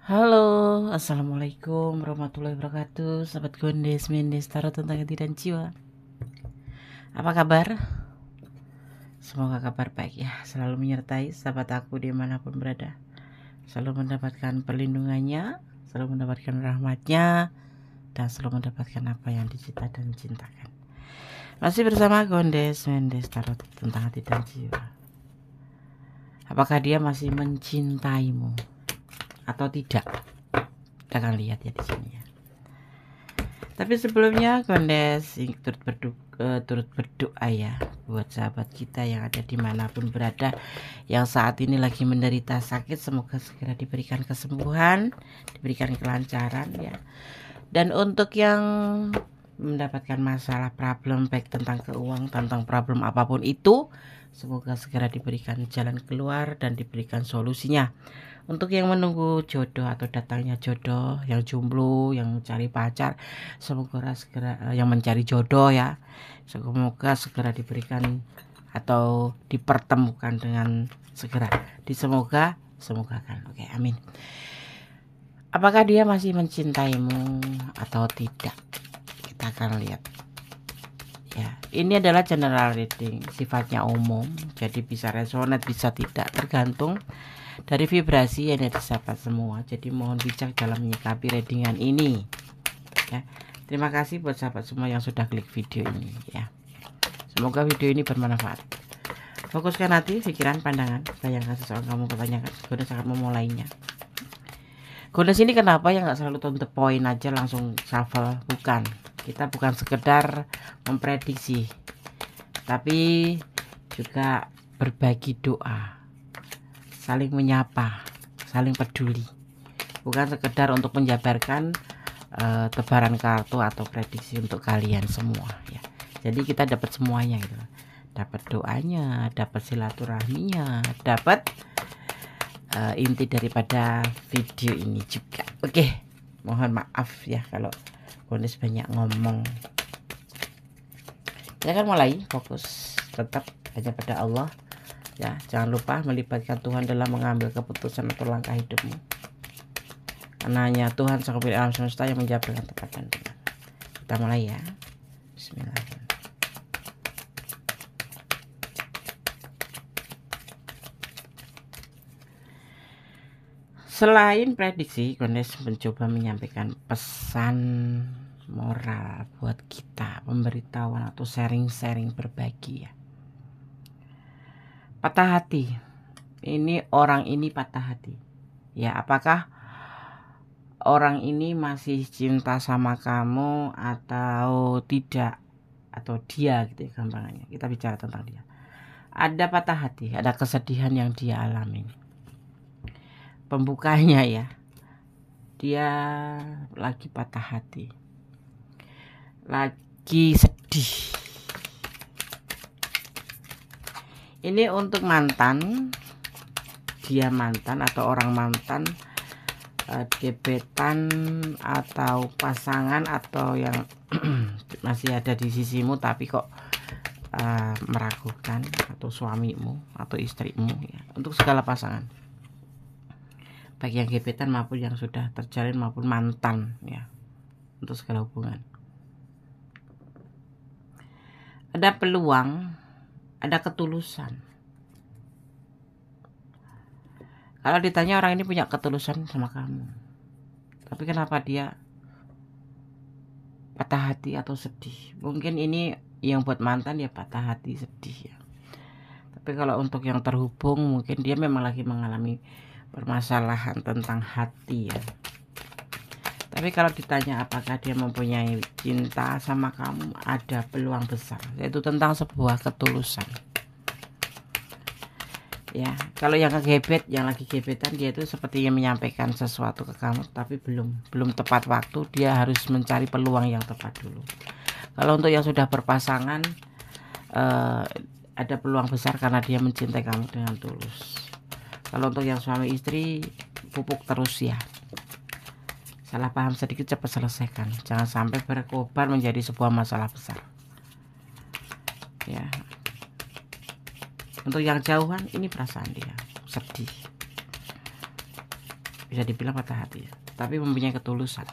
Halo, assalamualaikum warahmatullahi wabarakatuh. Sahabat Gondes, Mendes, Tarot tentang hati dan jiwa. Apa kabar? Semoga kabar baik ya, selalu menyertai sahabat aku dimanapun berada. Selalu mendapatkan perlindungannya, selalu mendapatkan rahmatnya, dan selalu mendapatkan apa yang dicita dan cintakan. Masih bersama Gondes, Mendes, Tarot tentang hati dan jiwa. Apakah dia masih mencintaimu atau tidak? Kita akan lihat ya di sini ya. Tapi sebelumnya Gondes turut berdoa ya buat sahabat kita yang ada dimanapun berada, yang saat ini lagi menderita sakit, semoga segera diberikan kesembuhan, diberikan kelancaran ya. Dan untuk yang mendapatkan masalah problem baik tentang keuangan, tentang problem apapun itu, semoga segera diberikan jalan keluar dan diberikan solusinya. Untuk yang menunggu jodoh atau datangnya jodoh, yang jomblo, yang mencari pacar, semoga segera yang mencari jodoh ya, semoga segera diberikan atau dipertemukan dengan segera. Semoga kan. Oke, amin. Apakah dia masih mencintaimu atau tidak? Kita akan lihat. Ya, ini adalah general reading, sifatnya umum, jadi bisa resonate, bisa tidak, tergantung dari vibrasi yang ada di sahabat semua. Jadi mohon bijak dalam menyikapi readingan ini ya. Terima kasih buat sahabat semua yang sudah klik video ini ya. Semoga video ini bermanfaat. Fokuskan hati, pikiran, pandangan. Bayangkan seseorang kamu pertanyakan, Gondes sangat memulainya. Gondes ini kenapa ya nggak selalu to the point aja langsung shuffle? Bukan, kita bukan sekedar memprediksi, tapi juga berbagi doa, saling menyapa, saling peduli, bukan sekedar untuk menjabarkan tebaran kartu atau prediksi untuk kalian semua ya. Jadi kita dapat semuanya gitu, dapat doanya, dapat silaturahminya, dapat inti daripada video ini juga. Oke, mohon maaf ya kalau Gondes banyak ngomong. Kita akan mulai, fokus tetap hanya pada Allah ya. Jangan lupa melibatkan Tuhan dalam mengambil keputusan atau langkah hidupmu, karena hanya Tuhan sang pemilik alam semesta yang menjawab dengan tepat dan benar. Kita mulai ya. Bismillahirrahmanirrahim. Selain prediksi, Gondes mencoba menyampaikan pesan moral buat kita, pemberitahuan atau sharing-sharing, berbagi ya. Patah hati. Ini orang ini patah hati. Ya, apakah orang ini masih cinta sama kamu atau tidak, atau dia gitu ya gampangannya. Kita bicara tentang dia. Ada patah hati, ada kesedihan yang dia alami. Pembukanya ya, dia lagi patah hati, lagi sedih. Ini untuk mantan, dia mantan atau orang mantan, gebetan atau pasangan atau yang masih ada di sisimu tapi kok meragukan, atau suamimu atau istrimu ya. Untuk segala pasangan, baik yang gebetan maupun yang sudah terjalin maupun mantan ya, untuk segala hubungan. Ada peluang, ada ketulusan. Kalau ditanya orang ini punya ketulusan sama kamu, tapi kenapa dia patah hati atau sedih? Mungkin ini yang buat mantan ya patah hati, sedih ya. Tapi kalau untuk yang terhubung, mungkin dia memang lagi mengalami permasalahan tentang hati ya. Tapi kalau ditanya apakah dia mempunyai cinta sama kamu, ada peluang besar, yaitu tentang sebuah ketulusan ya. Kalau yang kegebet, yang lagi gebetan, dia itu sepertinya menyampaikan sesuatu ke kamu tapi belum tepat waktu. Dia harus mencari peluang yang tepat dulu. Kalau untuk yang sudah berpasangan, ada peluang besar karena dia mencintai kamu dengan tulus. Kalau untuk yang suami istri, pupuk terus ya. Salah paham sedikit cepat selesaikan, jangan sampai berkobar menjadi sebuah masalah besar ya. Untuk yang jauhan, ini perasaan dia sedih. bisa dibilang patah hati ya, tapi mempunyai ketulusan.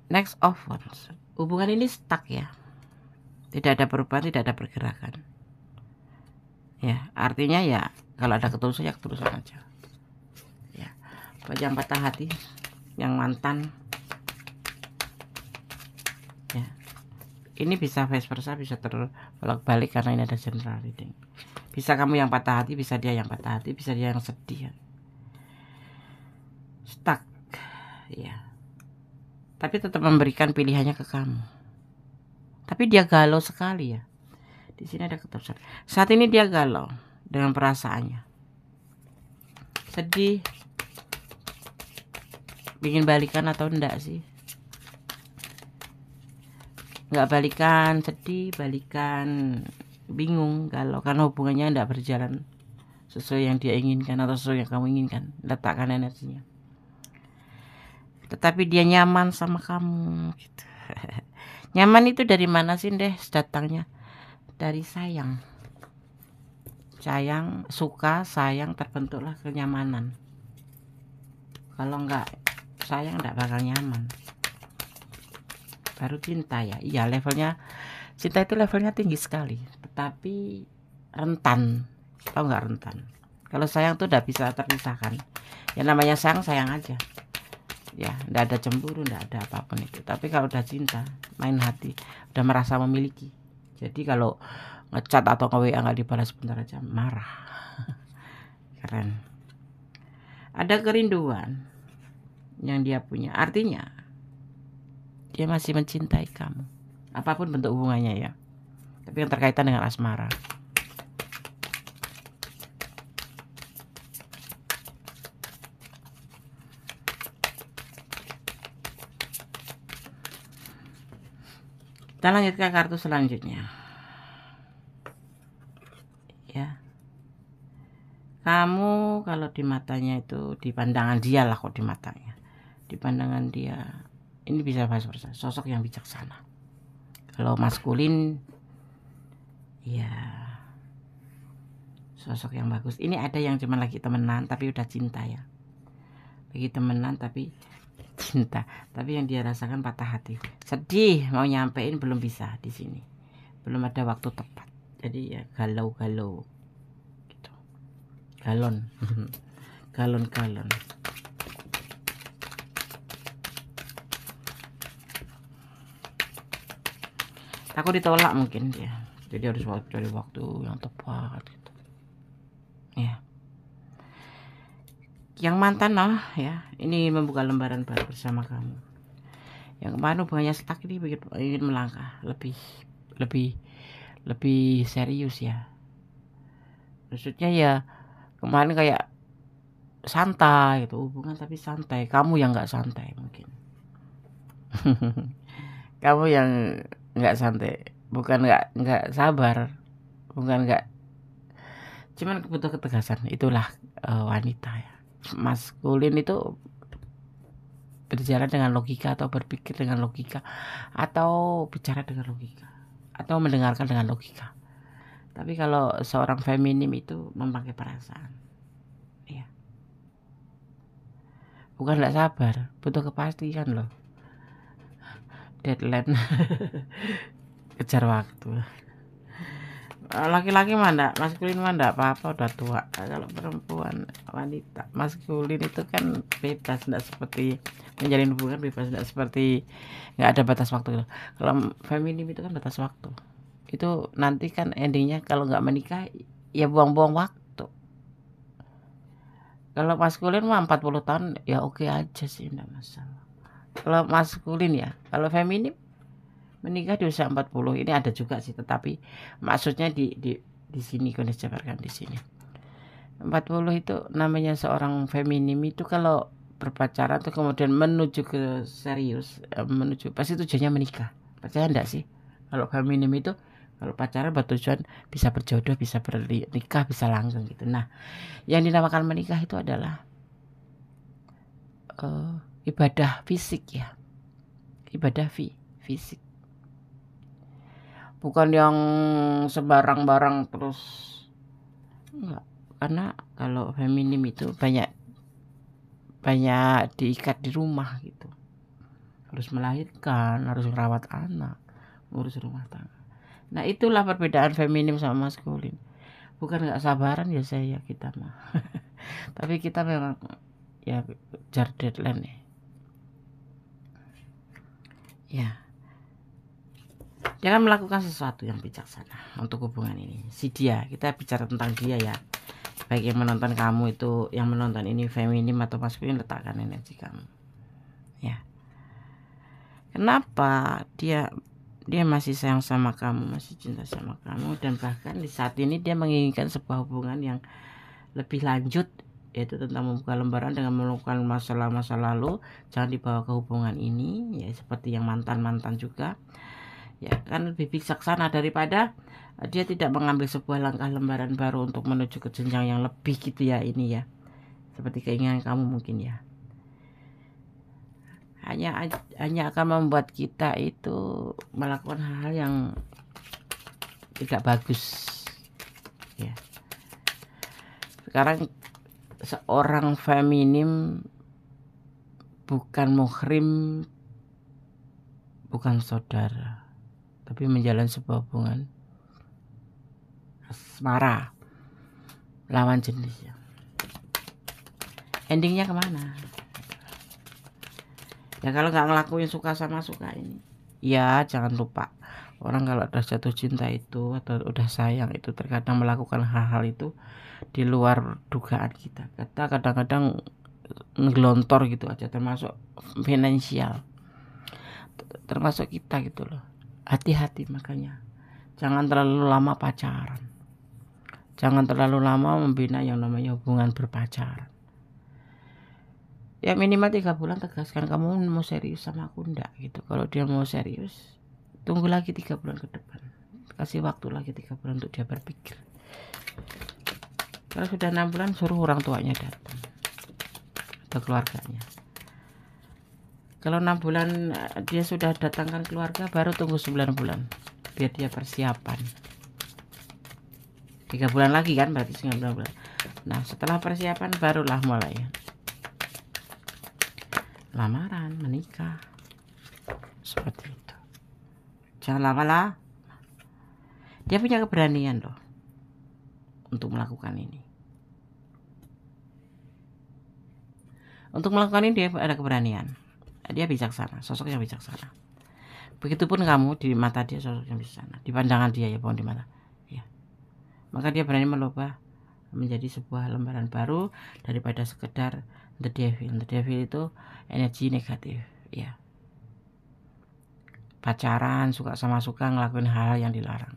Next of Wands, hubungan ini stuck ya, tidak ada perubahan, tidak ada pergerakan ya. Artinya ya kalau ada ketulusan ya ketulusan aja ya. Bagi yang patah hati, yang mantan ya, ini bisa vice versa, bisa terbolak-balik karena ini ada general reading. Bisa kamu yang patah hati, bisa dia yang patah hati, bisa dia yang sedih ya. Stuck ya, tapi tetap memberikan pilihannya ke kamu. Tapi dia galau sekali ya. Di sini ada ketulusan. Saat ini dia galau dengan perasaannya, sedih, bikin balikan atau enggak sih? Nggak balikan, sedih, balikan, bingung, galau karena hubungannya enggak berjalan sesuai yang dia inginkan atau sesuai yang kamu inginkan. Letakkan energinya. Tetapi dia nyaman sama kamu gitu. Nyaman itu dari mana sih deh datangnya? Dari sayang. Sayang, suka, sayang, terbentuklah kenyamanan. Kalau enggak sayang enggak bakal nyaman. Baru cinta ya. Iya, levelnya cinta itu levelnya tinggi sekali, tetapi rentan. Tahu nggak rentan? Kalau sayang tuh udah bisa terpisahkan. Ya namanya sayang, sayang aja. Ya, nggak ada cemburu, nggak ada apapun itu. Tapi kalau udah cinta, main hati, udah merasa memiliki. Jadi kalau ngechat atau nge-WA nggak dibalas sebentar aja marah. Keren. Ada kerinduan yang dia punya. Artinya dia masih mencintai kamu. Apapun bentuk hubungannya ya. Tapi yang terkaitan dengan asmara. Kita lanjut ke kartu selanjutnya. Ya. Kamu kalau di matanya itu, di pandangan dia lah kok di matanya. Di pandangan dia, ini bisa vice versa, sosok yang bijaksana. Kalau maskulin, ya sosok yang bagus. Ini ada yang cuma lagi temenan tapi udah cinta ya. Lagi temenan tapi cinta, tapi yang dia rasakan patah hati, sedih, mau nyampein belum bisa di sini, belum ada waktu tepat, jadi ya galau-galau gitu. Galon galon takut ditolak mungkin dia, jadi harus cari waktu yang tepat gitu ya. Yang mantan ya, ini membuka lembaran baru bersama kamu. Yang kemarin hubungannya stuck ini ingin melangkah lebih serius ya. Maksudnya ya kemarin kayak santai gitu hubungan, tapi santai. Kamu yang nggak santai mungkin. Kamu yang nggak santai, bukan nggak sabar, bukan nggak, cuman butuh ketegasan. Itulah wanita ya. Maskulin itu berjalan dengan logika atau berpikir dengan logika atau bicara dengan logika atau mendengarkan dengan logika. Tapi kalau seorang feminim itu memakai perasaan ya. Bukan nggak sabar, butuh kepastian loh, deadline. Kejar waktu. Laki-laki mah enggak, maskulin mah enggak apa-apa, udah tua. Kalau perempuan, wanita, maskulin itu kan bebas, enggak seperti menjalin hubungan bebas, enggak seperti enggak ada batas waktu. Kalau feminim itu kan batas waktu. Itu nanti kan endingnya kalau enggak menikah ya buang-buang waktu. Kalau maskulin mah 40 tahun ya oke aja sih, enggak masalah. Kalau maskulin ya, kalau feminim menikah di usia 40 ini ada juga sih, tetapi maksudnya di sini kondisi jabarkan di sini 40 itu namanya seorang feminim itu kalau berpacaran tuh kemudian menuju ke serius, menuju pasti tujuannya menikah. Percaya enggak sih? Kalau feminim itu kalau pacaran bertujuan bisa berjodoh, bisa bernikah, bisa langgeng gitu. Nah, yang dinamakan menikah itu adalah ibadah fisik ya, ibadah fisik. bukan yang sembarang barang terus, enggak. Karena kalau feminim itu banyak diikat di rumah gitu, harus melahirkan, harus merawat anak, ngurus rumah tangga. Nah itulah perbedaan feminim sama maskulin. Bukan nggak sabaran ya saya, kita mah tapi kita memang ya jar deadline ya. Jangan melakukan sesuatu yang bijaksana untuk hubungan ini. Si dia, kita bicara tentang dia ya. Baik yang menonton kamu itu, yang menonton ini feminim atau maskulin, letakkan energi kamu. Ya. Kenapa dia masih sayang sama kamu, masih cinta sama kamu, dan bahkan di saat ini dia menginginkan sebuah hubungan yang lebih lanjut, yaitu tentang membuka lembaran dengan melupakan masalah-masa lalu. Jangan dibawa ke hubungan ini, ya seperti yang mantan-mantan juga. Ya kan lebih bijaksana daripada dia tidak mengambil sebuah langkah lembaran baru untuk menuju ke jenjang yang lebih gitu ya, ini ya. Seperti keinginan kamu mungkin ya. Hanya akan membuat kita itu melakukan hal-hal yang tidak bagus ya. Sekarang seorang feminim bukan muhrim, bukan saudara, tapi menjalin sebuah hubungan asmara lawan jenis ya. Endingnya kemana? Ya kalau nggak ngelakuin suka sama suka ini, ya jangan lupa, orang kalau udah jatuh cinta itu atau udah sayang itu terkadang melakukan hal-hal itu di luar dugaan kita. Kita kadang-kadang ngelontor gitu aja, termasuk finansial, termasuk kita gitu loh. Hati-hati, makanya jangan terlalu lama pacaran, jangan terlalu lama membina yang namanya hubungan berpacaran. Ya minimal 3 bulan tegaskan kamu mau serius sama aku enggak gitu. Kalau dia mau serius, tunggu lagi 3 bulan ke depan, kasih waktu lagi 3 bulan untuk dia berpikir. Kalau sudah 6 bulan suruh orang tuanya datang atau keluarganya. Kalau 6 bulan dia sudah datangkan keluarga, baru tunggu 9 bulan biar dia persiapan. 3 bulan lagi kan, berarti 9 bulan. Nah setelah persiapan barulah mulai lamaran, menikah, seperti itu. Jangan lama-lama. Dia punya keberanian loh untuk melakukan ini. Untuk melakukan ini dia ada keberanian. Dia bijaksana, sosok yang bijaksana. Begitupun kamu, di mata dia sosok yang bijaksana, di pandangan dia ya, bukan di mata ya. Maka dia berani melubah menjadi sebuah lembaran baru daripada sekedar the devil. The devil itu energi negatif ya. Pacaran, suka sama suka, ngelakuin hal yang dilarang.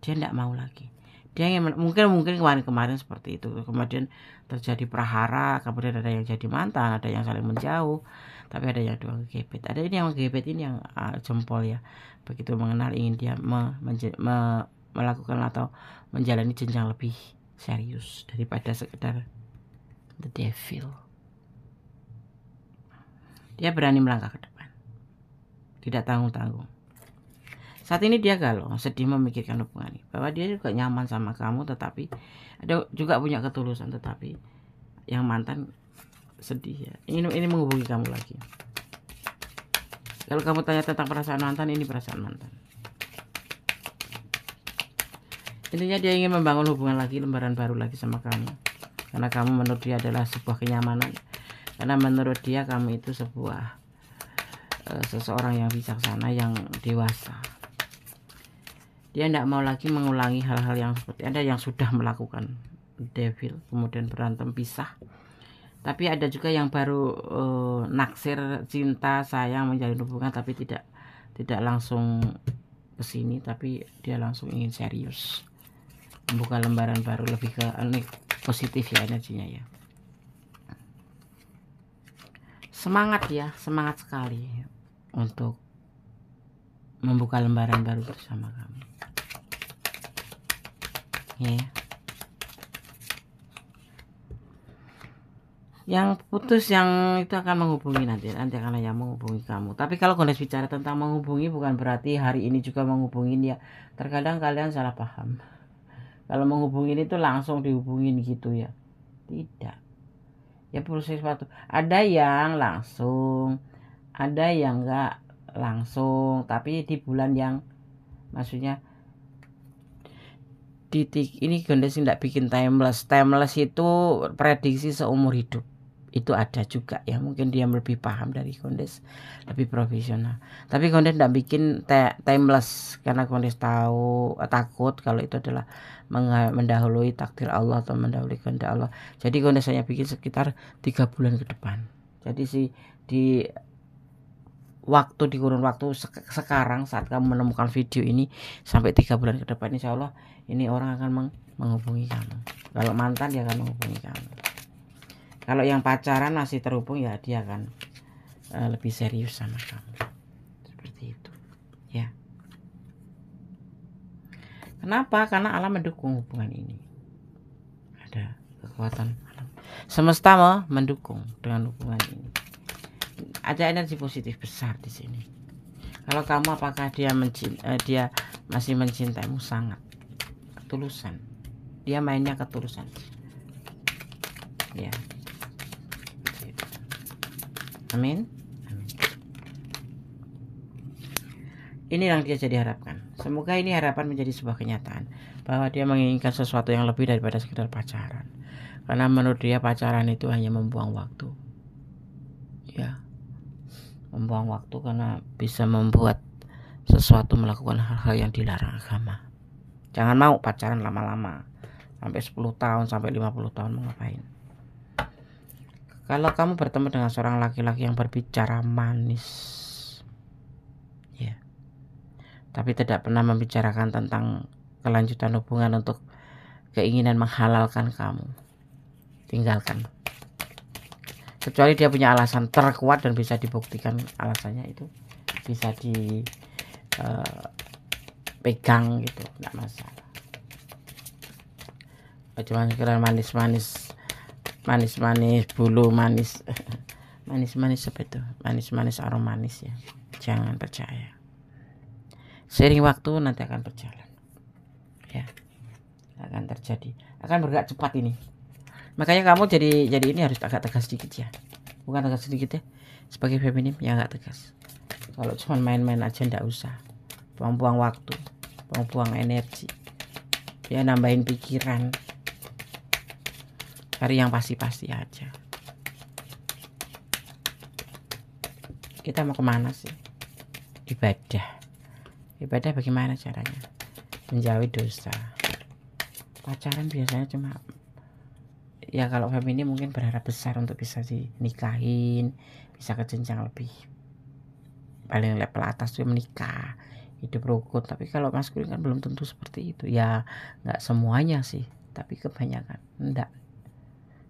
Dia tidak mau lagi. Dia yang mungkin kemarin seperti itu, kemudian terjadi prahara, kemudian ada yang jadi mantan, ada yang saling menjauh, tapi ada yang dua gebet. Ada ini yang gebet, ini yang jempol ya. Begitu mengenal, ingin dia melakukan atau menjalani jenjang lebih serius daripada sekedar the devil. Dia berani melangkah ke depan, tidak tanggung-tanggung. Saat ini dia galau, sedih memikirkan hubungan ini, bahwa dia juga nyaman sama kamu, tetapi ada juga punya ketulusan, tetapi yang mantan sedih ya, ini menghubungi kamu lagi. Kalau kamu tanya tentang perasaan mantan, ini perasaan mantan. Intinya dia ingin membangun hubungan lagi, lembaran baru lagi sama kamu, karena kamu menurut dia adalah sebuah kenyamanan, karena menurut dia kamu itu sebuah seseorang yang bijaksana, yang dewasa. Dia tidak mau lagi mengulangi hal-hal yang seperti ada yang sudah melakukan devil, kemudian berantem pisah. Tapi ada juga yang baru naksir, cinta, sayang, menjalin hubungan, tapi tidak langsung ke sini, tapi dia langsung ingin serius, membuka lembaran baru, lebih ke positif ya energinya ya. Semangat ya, semangat sekali untuk membuka lembaran baru bersama kamu. Ya. Yang putus yang itu akan menghubungi nanti akan yang menghubungi kamu. Tapi kalau Gondes bicara tentang menghubungi bukan berarti hari ini juga menghubungin ya. Terkadang kalian salah paham. Kalau menghubungin itu langsung dihubungin gitu ya. Tidak. Ya perlu sesuatu. Ada yang langsung, ada yang enggak langsung, tapi di bulan yang maksudnya titik ini Gondes tidak bikin timeless. Timeless itu prediksi seumur hidup. Itu ada juga ya, mungkin dia lebih paham dari Gondes, lebih profesional. Tapi Gondes tidak bikin timeless karena Gondes takut kalau itu adalah mendahului takdir Allah atau mendahului kehendak Allah. Jadi Gondes hanya bikin sekitar 3 bulan ke depan. Jadi di kurun waktu sekarang saat kamu menemukan video ini sampai 3 bulan ke depan, insya Allah ini orang akan menghubungi kamu. Kalau mantan dia akan menghubungi kamu. Kalau yang pacaran masih terhubung ya dia akan lebih serius sama kamu. Seperti itu ya. Kenapa? Karena alam mendukung hubungan ini. Ada kekuatan alam semesta mendukung dengan hubungan ini. Ada energi positif besar di sini. Kalau kamu apakah dia masih mencintaimu sangat ketulusan. Dia mainnya ketulusan. Ya. Amin. Amin. Ini yang dia jadi harapkan. Semoga ini harapan menjadi sebuah kenyataan bahwa dia menginginkan sesuatu yang lebih daripada sekedar pacaran. Karena menurut dia pacaran itu hanya membuang waktu. Ya. Membuang waktu karena bisa membuat sesuatu melakukan hal-hal yang dilarang agama. Jangan mau pacaran lama-lama. Sampai 10 tahun, sampai 50 tahun mau ngapain? Kalau kamu bertemu dengan seorang laki-laki yang berbicara manis, ya, tapi tidak pernah membicarakan tentang kelanjutan hubungan untuk keinginan menghalalkan kamu, tinggalkan. Kecuali dia punya alasan terkuat dan bisa dibuktikan alasannya itu bisa dipegang gitu, tidak masalah. Cuma sekedar manis-manis bulu manis manis apa itu, manis aroma manis ya, jangan percaya. Seiring waktu nanti akan berjalan ya, akan terjadi, akan bergerak cepat ini. Makanya kamu jadi ini harus agak tegas sedikit ya, bukan tegas sedikit ya, sebagai feminim ya agak tegas. Kalau cuma main-main aja ndak usah, buang-buang waktu, buang-buang energi ya, nambahin pikiran. Cari yang pasti-pasti aja. Kita mau kemana sih? Ibadah bagaimana caranya? Menjauhi dosa. Pacaran biasanya cuma ya, kalau feminim mungkin berharap besar untuk bisa dinikahin, bisa ke jenjang lebih paling level atas tuh menikah, hidup rukun. Tapi kalau maskulin kan belum tentu seperti itu ya, nggak semuanya sih, tapi kebanyakan enggak.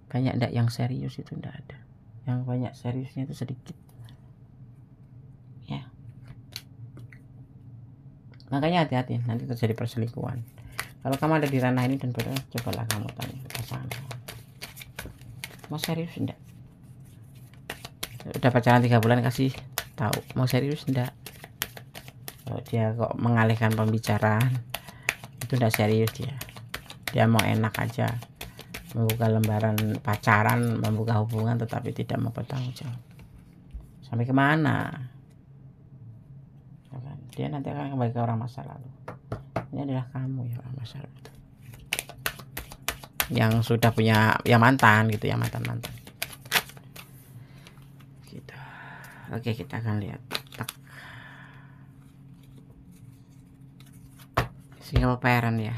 Banyak enggak yang serius itu enggak ada. Yang banyak seriusnya itu sedikit. Ya. Makanya hati-hati nanti terjadi perselingkuhan. Kalau kamu ada di ranah ini dan benar, cobalah kamu tanya pasangan kamu. Mau serius enggak? Udah pacaran 3 bulan kasih tahu mau serius enggak. Kalau dia kok mengalihkan pembicaraan, itu enggak serius dia. Dia mau enak aja. Membuka lembaran pacaran, membuka hubungan tetapi tidak mau bertanggung jawab. Sampai kemana? Dia nanti akan kembali ke orang masa lalu. Ini adalah kamu ya, orang masa lalu itu, yang sudah punya ya mantan gitu ya, mantan gitu. Oke, kita akan lihat single parent ya.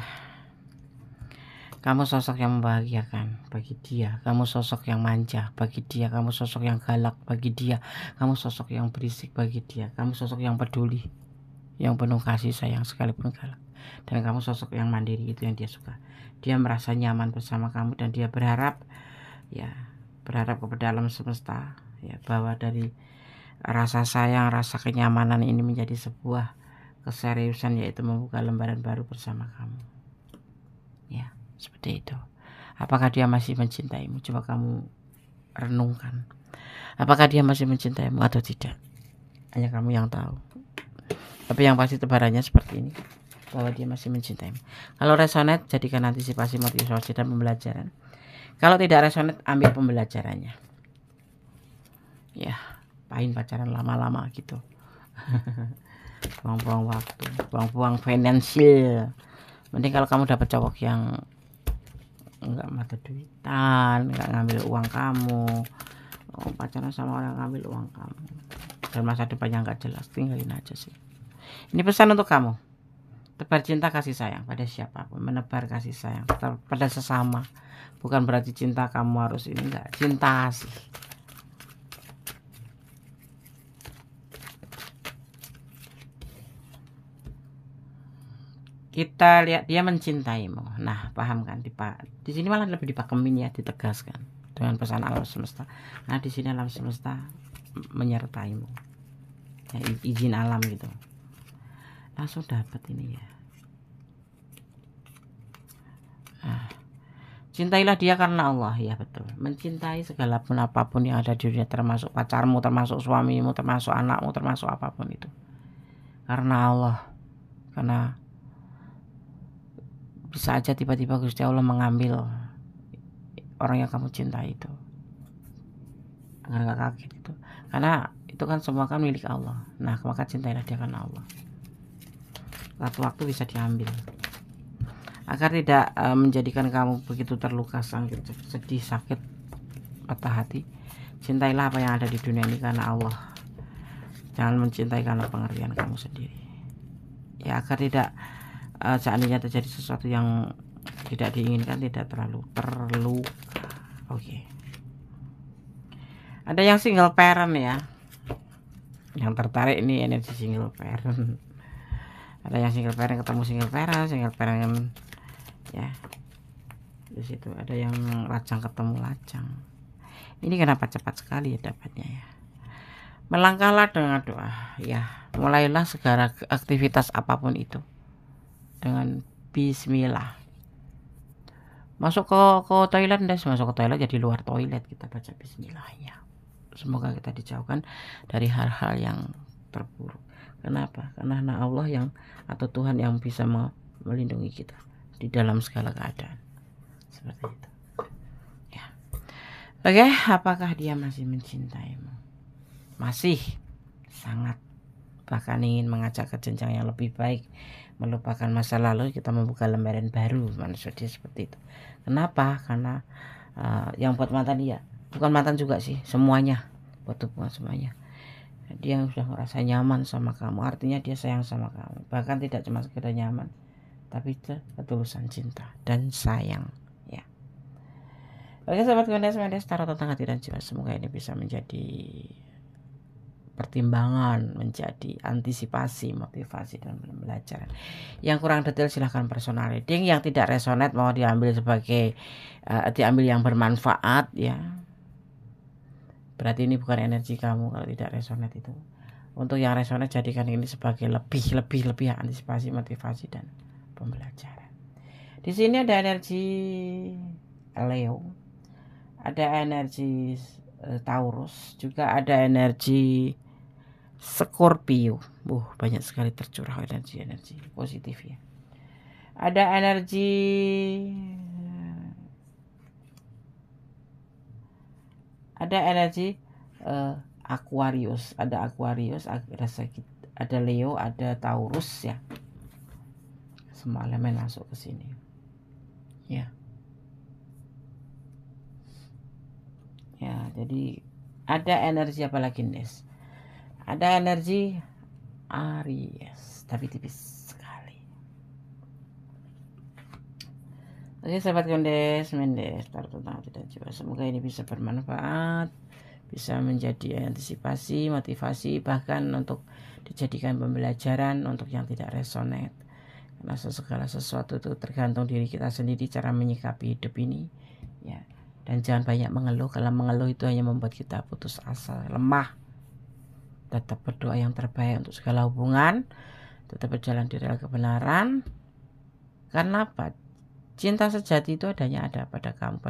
Kamu sosok yang membahagiakan bagi dia, kamu sosok yang manja bagi dia, kamu sosok yang galak bagi dia, kamu sosok yang berisik bagi dia, kamu sosok yang peduli, yang penuh kasih sayang sekalipun galak, dan kamu sosok yang mandiri, itu yang dia suka. Dia merasa nyaman bersama kamu dan dia berharap kepada alam semesta ya, bahwa dari rasa sayang, rasa kenyamanan ini menjadi sebuah keseriusan, yaitu membuka lembaran baru bersama kamu ya. Seperti itu. Apakah dia masih mencintaimu? Coba kamu renungkan. Apakah dia masih mencintaimu atau tidak? Hanya kamu yang tahu. Tapi yang pasti tebarannya seperti ini, bahwa dia masih mencintaimu. Kalau resonate, jadikan antisipasi, motivasi, dan pembelajaran. Kalau tidak resonate, ambil pembelajarannya. Ya, pahin pacaran lama-lama gitu. Buang-buang waktu, buang-buang finansial. Mending kalau kamu dapat cowok yang enggak mata duitan, enggak ngambil uang kamu, pacaran sama orang ngambil uang kamu, dan masa depannya enggak jelas, tinggalin aja sih. Ini pesan untuk kamu. Tebar cinta kasih sayang pada siapapun, menebar kasih sayang pada sesama. Bukan berarti cinta kamu harus ini, enggak. Cinta sih. Kita lihat dia mencintaimu. Nah, paham kan? Di sini malah lebih dipakemin ya, ditegaskan dengan pesan alam semesta. Nah, di sini alam semesta menyertaimu. Ya, izin alam gitu. Langsung dapat ini ya. Nah, cintailah dia karena Allah, ya betul. Mencintai segala pun apapun yang ada di dunia, termasuk pacarmu, termasuk suamimu, termasuk anakmu, termasuk apapun itu. Karena Allah. Karena bisa aja tiba-tiba Gusti Allah mengambil orang yang kamu cintai itu. Agar gak kaget itu. Karena itu kan semua kan milik Allah. Nah, maka cintailah dia karena Allah. Suatu waktu bisa diambil. Agar tidak menjadikan kamu begitu terluka, sedih, sakit, patah hati. Cintailah apa yang ada di dunia ini karena Allah. Jangan mencintai karena pengertian kamu sendiri. Ya, agar tidak seandainya terjadi sesuatu yang tidak diinginkan, tidak terlalu terluka. Oke. Ada yang single parent ya, yang tertarik ini energi single parent. Ada yang single parent ketemu single parent ya. Di situ ada yang lajang ketemu lajang. Ini kenapa cepat sekali ya dapatnya ya. Melangkahlah dengan doa ya. Mulailah segala aktivitas apapun itu dengan bismillah. Masuk ke toilet, masuk ke toilet jadi luar toilet kita baca bismillah ya. Semoga kita dijauhkan dari hal-hal yang terburuk. Kenapa? Karena Allah yang atau Tuhan yang bisa melindungi kita di dalam segala keadaan. Seperti itu. Ya. Oke, apakah dia masih mencintaimu? Masih sangat, bahkan ingin mengajak ke jenjang yang lebih baik, melupakan masa lalu, kita membuka lembaran baru. Maksud dia seperti itu. Kenapa? Karena yang buat mantan dia, bukan mantan juga sih, semuanya, buat hubungan semuanya. Dia sudah merasa nyaman sama kamu, artinya dia sayang sama kamu. Bahkan tidak cuma sekedar nyaman, tapi ketulusan cinta dan sayang. Ya. Oke sahabat Mendes tarot tentang hati dan jiwa, semoga ini bisa menjadi pertimbangan, menjadi antisipasi, motivasi, dan pembelajaran. Yang kurang detail silahkan personal reading. Yang tidak resonate mau diambil sebagai diambil yang bermanfaat ya. Berarti ini bukan energi kamu kalau tidak resonate itu. Untuk yang resonate jadikan ini sebagai lebih antisipasi, motivasi, dan pembelajaran. Di sini ada energi Leo, ada energi Taurus, juga ada energi Scorpio. Banyak sekali tercurah energi positif ya. Ada energi Aquarius, ada Leo, ada Taurus ya. Semua elemen masuk ke sini. Ya. Ya, jadi ada energi apa lagi, Nes? Ada energi Aries, tapi tipis sekali. Oke sahabat Mendes tarot tentang hati dan jiwa, semoga ini bisa bermanfaat, bisa menjadi antisipasi, motivasi, bahkan untuk dijadikan pembelajaran untuk yang tidak resonate. Karena segala sesuatu itu tergantung diri kita sendiri cara menyikapi hidup ini ya. Dan jangan banyak mengeluh, kalau mengeluh itu hanya membuat kita putus asa, lemah. Tetap berdoa yang terbaik untuk segala hubungan, tetap berjalan di rel kebenaran. Karena apa? Cinta sejati itu adanya ada pada kamu,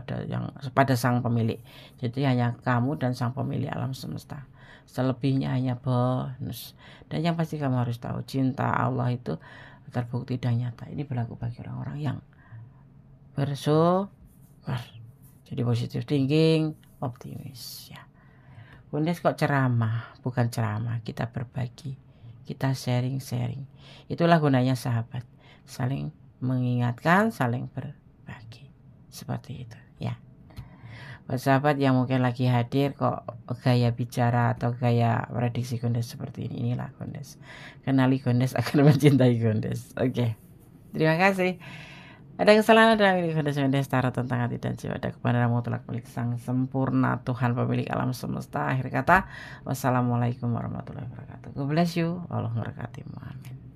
pada sang pemilik. Jadi hanya kamu dan sang pemilik alam semesta. Selebihnya hanya bonus. Dan yang pasti kamu harus tahu, cinta Allah itu terbukti dan nyata. Ini berlaku bagi orang-orang yang bersyukur. Jadi positive thinking, optimis ya. Bundes kok ceramah, bukan ceramah, kita berbagi, kita sharing. Itulah gunanya sahabat, saling mengingatkan, saling berbagi, seperti itu ya. Buat sahabat yang mungkin lagi hadir kok gaya bicara atau gaya prediksi Gondes seperti ini, inilah Gondes. Kenali Gondes akan mencintai Gondes. Oke. Terima kasih. Ada kesalahan dalam diri Gondes taruh tentang hati dan jiwa. Ada kebenaran mutlak milik sang sempurna Tuhan pemilik alam semesta. Akhir kata, wassalamualaikum warahmatullahi wabarakatuh. God bless you. Allah memberkati. Amin.